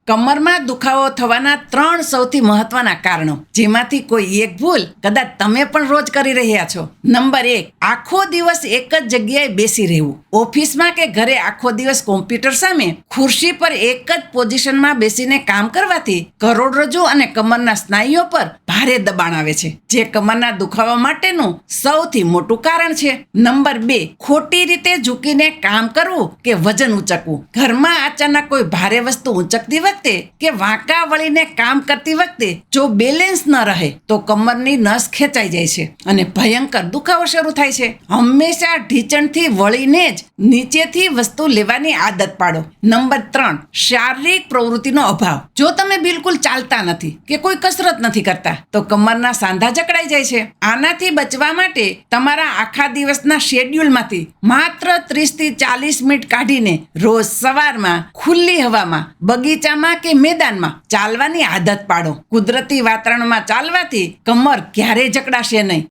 કમરમાં દુખાવો થવાના 3 સૌથી મહત્વના કારણો, જેમાંથી કોઈ એક ભૂલ કદાચ તમે પણ રોજ કરી રહ્યા છો. નંબર 1, આખો દિવસ એક જ જગ્યાએ બેસી રહેવું. ઓફિસમાં કે ઘરે આખો દિવસ કોમ્પ્યુટર સામે ખુરશી પર એક જ પોઝિશનમાં બેસીને કામ કરવાથી કરોડરજ્જુ અને કમરના સ્નાયુઓ પર ભારે દબાણ આવે છે, જે કમરના દુખાવા માટેનું સૌથી મોટું કારણ છે. નંબર 2, ખોટી રીતે ઝૂકીને કામ કરવું કે વજન ઉંચકવું. ઘરમાં અચાનક કોઈ ભારે વસ્તુ ઉંચકતી વખતે કે વાંકા વળીને કામ કરતી વખતે જો બેલેન્સ ન રહે તો કમરની નસ ખેંચાઈ જાય છે અને ભયંકર દુખાવો શરૂ થાય છે. હંમેશા ઢીચણથી વળીને જ નીચેથી વસ્તુ લેવાની આદત પાડો. નંબર 3, શારીરિક પ્રવૃત્તિનો અભાવ. જો તમે બિલકુલ ચાલતા નથી કે કોઈ કસરત નથી કરતા તો કમરના સાંધા જકડાઈ જાય છે. આનાથી બચવા માટે તમારા આખા દિવસના શેડ્યુલમાંથી માત્ર 30 થી 40 મિનિટ કાઢીને રોજ સવારમાં ખુલ્લી હવામાં, બગીચામાં કે મેદાનમાં ચાલવાની આદત પાડો. કુદરતી વાતાવરણમાં ચાલવાથી કમર ક્યારેય જકડાશે નહીં